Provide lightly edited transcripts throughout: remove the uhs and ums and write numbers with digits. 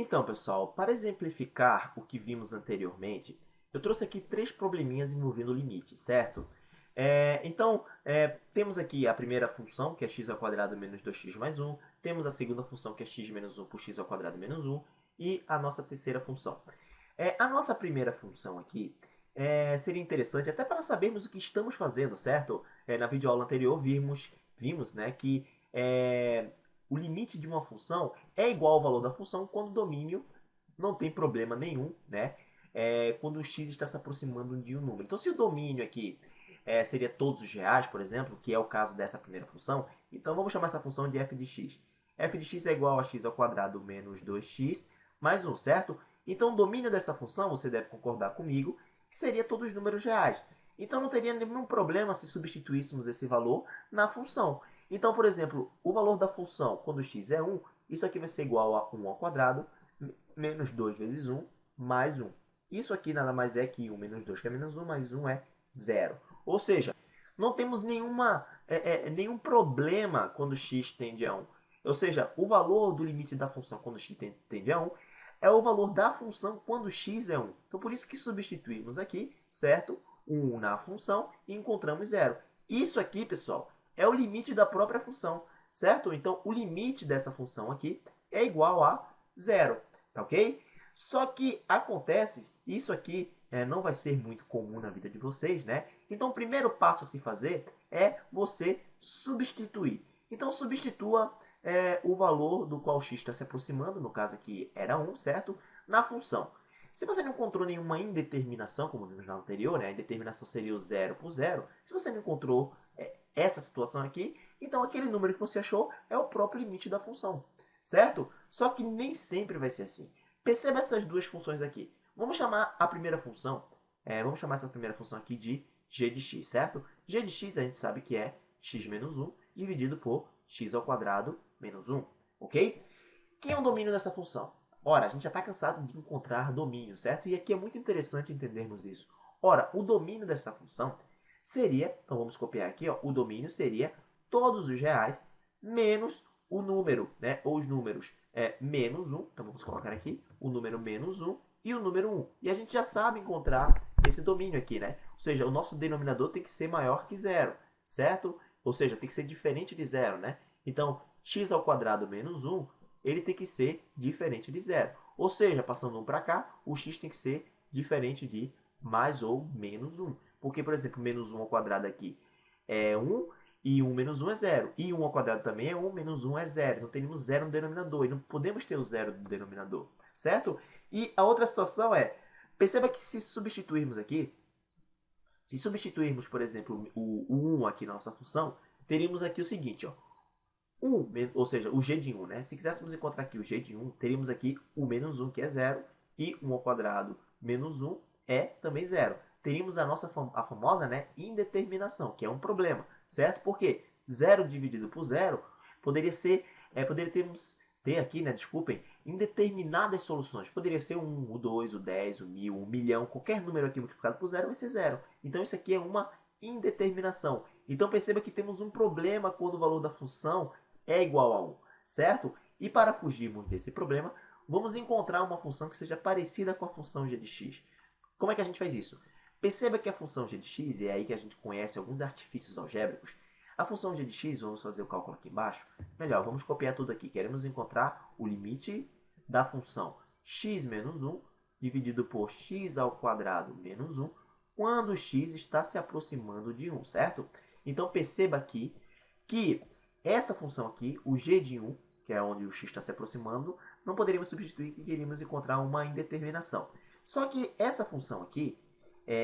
Então, pessoal, para exemplificar o que vimos anteriormente, eu trouxe aqui três probleminhas envolvendo o limite, certo? Temos aqui a primeira função, que é x ao quadrado menos 2x mais 1. Temos a segunda função, que é x menos 1 por x ao quadrado menos 1. E a nossa terceira função. A nossa primeira função aqui seria interessante até para sabermos o que estamos fazendo, certo? Na videoaula anterior vimos né, que o limite de uma função é igual ao valor da função quando o domínio não tem problema nenhum, né? Quando o x está se aproximando de um número. Então, se o domínio aqui seria todos os reais, por exemplo, que é o caso dessa primeira função, então vamos chamar essa função de f de x. F de x é igual a x ao quadrado menos 2x mais 1, certo? Então, o domínio dessa função, você deve concordar comigo, que seria todos os números reais. Então, não teria nenhum problema se substituíssemos esse valor na função. Então, por exemplo, o valor da função, quando x é 1, isso aqui vai ser igual a 1 ao quadrado, menos 2 vezes 1, mais 1. Isso aqui nada mais é que 1 menos 2, que é menos 1, mais 1 é 0. Ou seja, não temos nenhum problema quando x tende a 1. Ou seja, o valor do limite da função quando x tende a 1 é o valor da função quando x é 1. Então, por isso que substituímos aqui, certo? 1 na função e encontramos 0. Isso aqui, pessoal, é o limite da própria função, certo? Então, o limite dessa função aqui é igual a 0, tá ok? Só que acontece, isso aqui não vai ser muito comum na vida de vocês, né? Então, o primeiro passo a se fazer é você substituir. Então, substitua o valor do qual x está se aproximando, no caso aqui era 1, certo? Na função. Se você não encontrou nenhuma indeterminação, como vimos na anterior, né? A indeterminação seria o 0 por 0. Se você não encontrou essa situação aqui, então aquele número que você achou é o próprio limite da função, certo? Só que nem sempre vai ser assim. Perceba essas duas funções aqui. Vamos chamar a primeira função, vamos chamar essa primeira função aqui de g de x, certo? G de x a gente sabe que é x menos 1 dividido por x ao quadrado menos 1, ok? Quem é o domínio dessa função? Ora, a gente já está cansado de encontrar domínio, certo? E aqui é muito interessante entendermos isso. Ora, o domínio dessa função seria, então vamos copiar aqui, ó, o domínio seria todos os reais menos o número, né? Ou os números menos 1, então vamos colocar aqui o número menos 1 e o número 1. E a gente já sabe encontrar esse domínio aqui, né? Ou seja, o nosso denominador tem que ser maior que 0, certo? Ou seja, tem que ser diferente de 0, né? Então, x ao quadrado menos 1, ele tem que ser diferente de 0. Ou seja, passando 1 para cá, o x tem que ser diferente de mais ou menos 1. Porque, por exemplo, menos 1 ao quadrado aqui é 1 e 1 menos 1 é 0. E 1 ao quadrado também é 1, menos 1 é 0. Então, temos 0 no denominador e não podemos ter o 0 no denominador, certo? E a outra situação perceba que se substituirmos aqui, se substituirmos, por exemplo, o 1 aqui na nossa função, teríamos aqui o seguinte, ó. 1, ou seja, o g de 1, né? Se quiséssemos encontrar aqui o g de 1, teríamos aqui o menos 1, que é 0, e 1 ao quadrado menos 1 é também 0. Teríamos a famosa, né, indeterminação, que é um problema, certo? Porque 0 dividido por 0 poderia ter aqui, né, desculpem, indeterminadas soluções. Poderia ser o 1, o 2, o 10, o 1000, o milhão, qualquer número aqui multiplicado por 0 vai ser 0. Então, isso aqui é uma indeterminação. Então, perceba que temos um problema quando o valor da função é igual a 1, certo? E para fugirmos desse problema, vamos encontrar uma função que seja parecida com a função g de x. Como é que a gente faz isso? Perceba que a função g de x, e é aí que a gente conhece alguns artifícios algébricos. A função g de x, vamos fazer o cálculo aqui embaixo. Melhor, vamos copiar tudo aqui. Queremos encontrar o limite da função x menos 1 dividido por x ao quadrado menos 1 quando x está se aproximando de 1, certo? Então, perceba aqui que essa função aqui, o g de 1, que é onde o x está se aproximando, não poderíamos substituir que queríamos encontrar uma indeterminação. Só que essa função aqui,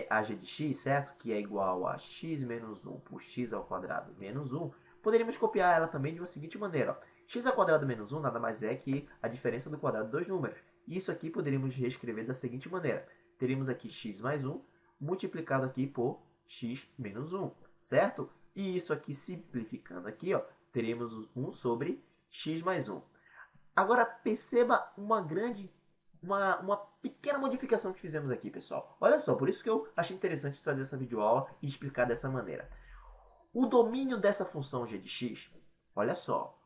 a g de x, certo? Que é igual a x menos 1 por x ao quadrado menos 1, poderíamos copiar ela também de uma seguinte maneira. Ó. X ao quadrado menos 1 nada mais é que a diferença do quadrado dos números. Isso aqui poderíamos reescrever da seguinte maneira. Teríamos aqui x mais 1 multiplicado aqui por x menos 1, certo? E isso aqui, simplificando aqui, ó, teremos 1 sobre x mais 1. Agora, perceba uma pequena modificação que fizemos aqui, pessoal. Olha só, por isso que eu achei interessante trazer essa videoaula e explicar dessa maneira. O domínio dessa função g de x, olha só,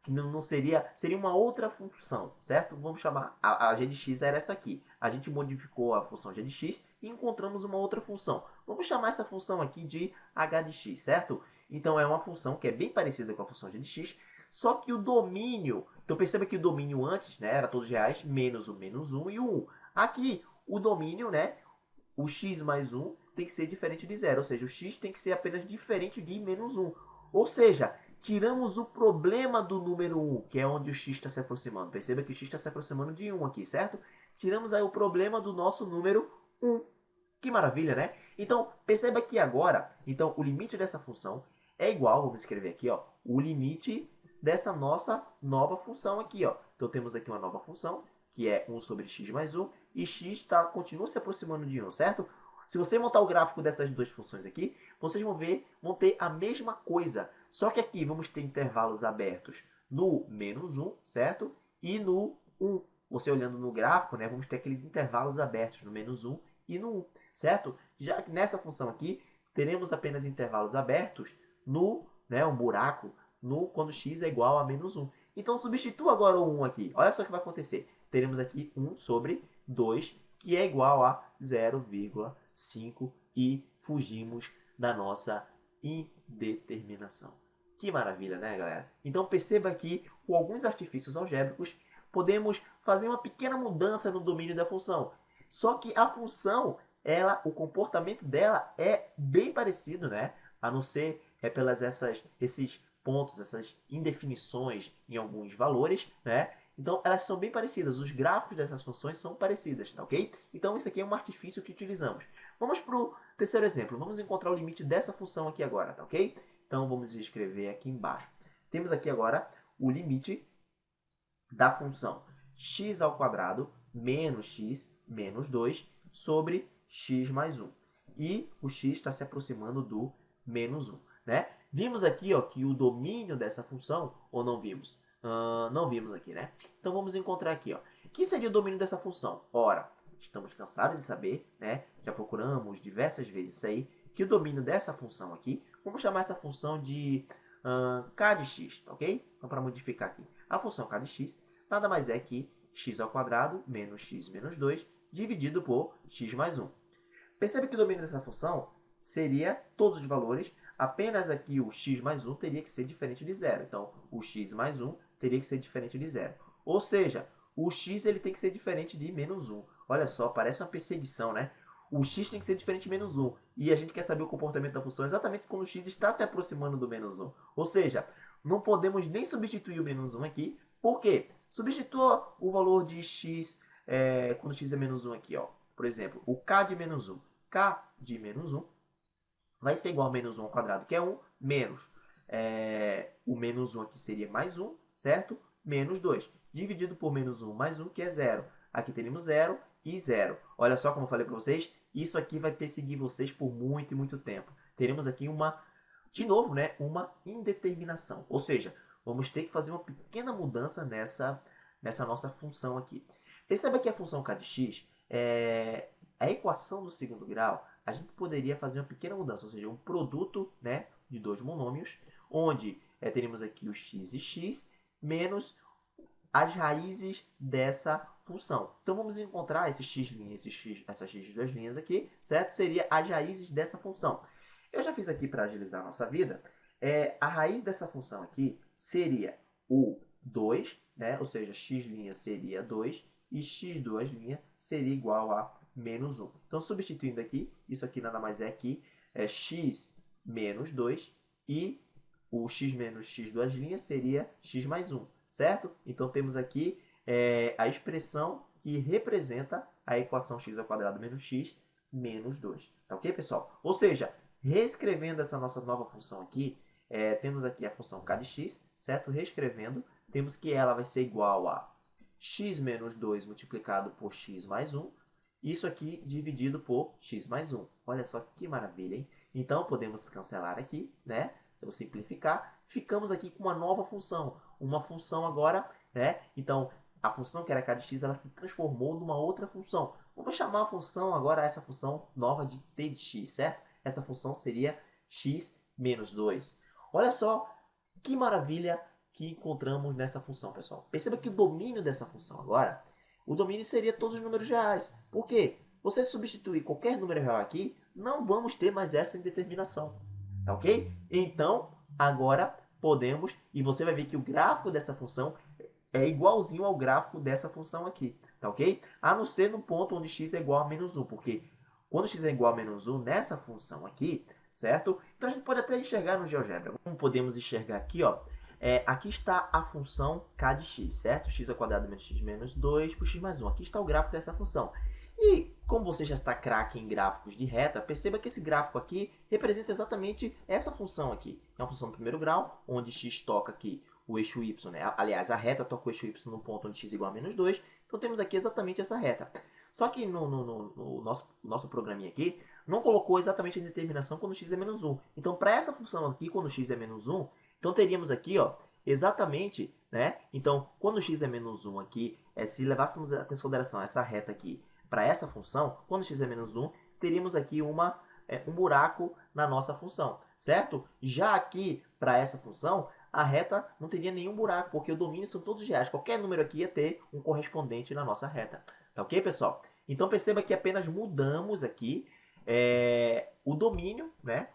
que não seria uma outra função, certo? Vamos chamar, a g de x era essa aqui. A gente modificou a função g de x e encontramos uma outra função. Vamos chamar essa função aqui de h de x, certo? Então, é uma função que é bem parecida com a função g de x, só que o domínio... Então, perceba que o domínio antes, né, era todos reais, menos o menos 1 e o 1. Aqui, o domínio, né, o x mais 1 tem que ser diferente de zero, ou seja, o x tem que ser apenas diferente de menos 1. Ou seja, tiramos o problema do número 1, que é onde o x está se aproximando. Perceba que o x está se aproximando de 1 aqui, certo? Tiramos aí o problema do nosso número 1. Que maravilha, né? Então, perceba que agora, então, o limite dessa função é igual, vamos escrever aqui, ó, o limite dessa nossa nova função aqui, ó. Então, temos aqui uma nova função, que é 1 sobre x mais 1, e x continua se aproximando de 1, certo? Se você montar o gráfico dessas duas funções aqui, vocês vão ter a mesma coisa. Só que aqui vamos ter intervalos abertos no menos 1, certo? E no 1. Você olhando no gráfico, né, vamos ter aqueles intervalos abertos no menos 1 e no 1, certo? Já que nessa função aqui, teremos apenas intervalos abertos no, né, um buraco, quando x é igual a menos 1. Então, substitua agora o 1 aqui. Olha só o que vai acontecer. Teremos aqui 1 sobre 2, que é igual a 0,5 e fugimos da nossa indeterminação. Que maravilha, né, galera? Então, perceba que com alguns artifícios algébricos, podemos fazer uma pequena mudança no domínio da função. Só que a função, o comportamento dela é bem parecido, né? A não ser pelas esses pontos, essas indefinições em alguns valores, né? Então, elas são bem parecidas. Os gráficos dessas funções são parecidas, tá ok? Então, isso aqui é um artifício que utilizamos. Vamos para o terceiro exemplo. Vamos encontrar o limite dessa função aqui agora, tá ok? Então, vamos escrever aqui embaixo. Temos aqui agora o limite da função x ao quadrado menos x menos 2 sobre x mais 1. E o x está se aproximando do menos 1, né? Vimos aqui, ó, que o domínio dessa função, ou não vimos? Não vimos aqui, né? Então, vamos encontrar aqui, ó. O que seria o domínio dessa função? Ora, estamos cansados de saber, né? Já procuramos diversas vezes isso aí, que o domínio dessa função aqui, vamos chamar essa função de k de x, ok? Então, para modificar aqui, a função k de x nada mais é que x ao quadrado menos x menos 2 dividido por x mais 1. Percebe que o domínio dessa função seria todos os valores, apenas aqui o x mais 1 teria que ser diferente de zero. Então, o x mais 1 teria que ser diferente de zero. Ou seja, o x ele tem que ser diferente de menos 1. Olha só, parece uma perseguição, né? O x tem que ser diferente de menos 1. E a gente quer saber o comportamento da função exatamente quando o x está se aproximando do menos 1. Ou seja, não podemos nem substituir o menos 1 aqui. Por quê? Substitua o valor de x quando x é menos 1 aqui, ó. Por exemplo, o k de menos 1. K de menos 1 vai ser igual a menos 1 ao quadrado, que é 1, menos o menos 1 aqui seria mais 1, certo? Menos 2, dividido por menos 1 mais 1, que é 0. Aqui teremos 0 e 0. Olha só como eu falei para vocês, isso aqui vai perseguir vocês por muito e muito tempo. Teremos aqui de novo, né, uma indeterminação. Ou seja, vamos ter que fazer uma pequena mudança nessa nossa função aqui. Perceba que a função k de x, a equação do segundo grau, a gente poderia fazer uma pequena mudança, ou seja, um produto, né, de dois monômios, onde teremos aqui o x e x menos as raízes dessa função. Então, vamos encontrar esse x', essa x de duas linhas aqui, certo? Seria as raízes dessa função. Eu já fiz aqui para agilizar a nossa vida. A raiz dessa função aqui seria o 2, né? Ou seja, x' seria 2 e x duas linhas seria igual a menos 1. Então, substituindo aqui, isso aqui nada mais é que x menos 2 e o x menos x duas linhas seria x mais 1, certo? Então, temos aqui a expressão que representa a equação x ao quadrado menos x menos 2. Tá ok, pessoal? Ou seja, reescrevendo essa nossa nova função aqui, temos aqui a função k de x, certo? Reescrevendo, temos que ela vai ser igual a x menos 2 multiplicado por x mais 1, isso aqui dividido por x mais 1. Olha só que maravilha, hein? Então, podemos cancelar aqui, né? Se eu simplificar, ficamos aqui com uma nova função. Uma função agora, né? Então, a função que era k de x, ela se transformou numa outra função. Vamos chamar a função agora, essa função nova de t de x, certo? Essa função seria x menos 2. Olha só que maravilha que encontramos nessa função, pessoal? Perceba que o domínio dessa função agora, o domínio seria todos os números reais. Por quê? Você substituir qualquer número real aqui, não vamos ter mais essa indeterminação. Tá ok? Então, agora podemos, e você vai ver que o gráfico dessa função é igualzinho ao gráfico dessa função aqui. Tá ok? A não ser no ponto onde x é igual a menos 1, porque quando x é igual a menos 1 nessa função aqui, certo? Então a gente pode até enxergar no GeoGebra. Como podemos enxergar aqui, ó, aqui está a função k de x, certo? X ao quadrado menos x menos 2 por x mais 1. Aqui está o gráfico dessa função. E como você já está craque em gráficos de reta, perceba que esse gráfico aqui representa exatamente essa função aqui. É uma função do primeiro grau, onde x toca aqui o eixo y, né? Aliás, a reta toca o eixo y no ponto onde x é igual a menos 2. Então temos aqui exatamente essa reta. Só que no nosso programinha aqui, não colocou exatamente a determinação quando x é menos 1. Então, para essa função aqui, quando x é menos 1, então teríamos aqui, ó, exatamente, né? Então, quando x é menos 1 aqui, se levássemos em consideração essa reta aqui para essa função, quando x é menos 1, teríamos aqui um buraco na nossa função, certo? Já aqui, para essa função, a reta não teria nenhum buraco, porque o domínio são todos reais. Qualquer número aqui ia ter um correspondente na nossa reta. Tá ok, pessoal? Então, perceba que apenas mudamos aqui o domínio, né?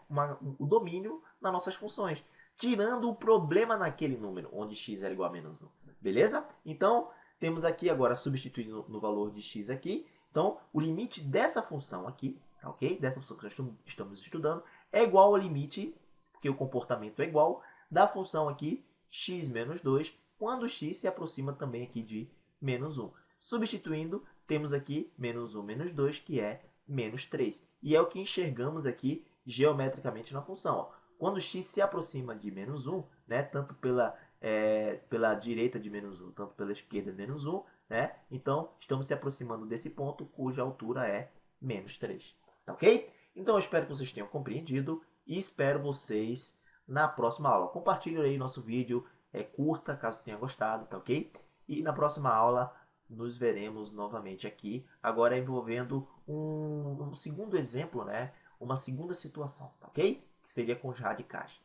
O domínio nas nossas funções, tirando o problema naquele número, onde x era igual a menos 1. Beleza? Então, temos aqui agora, substituindo no valor de x aqui. Então, o limite dessa função aqui, ok? Dessa função que nós estamos estudando, é igual ao limite, porque o comportamento é igual, da função aqui, x menos 2, quando x se aproxima também aqui de menos 1. Substituindo, temos aqui menos 1 menos 2, que é menos 3. E é o que enxergamos aqui geometricamente na função. Ó. Quando x se aproxima de menos 1, né, tanto pela direita de menos 1, tanto pela esquerda de menos 1, né, então estamos se aproximando desse ponto cuja altura é menos 3. Tá ok? Então eu espero que vocês tenham compreendido e espero vocês na próxima aula. Compartilhe aí nosso vídeo, curta caso tenha gostado, tá ok? E na próxima aula nos veremos novamente aqui, agora envolvendo um segundo exemplo, né? Uma segunda situação, tá ok? Que seria com os radicais.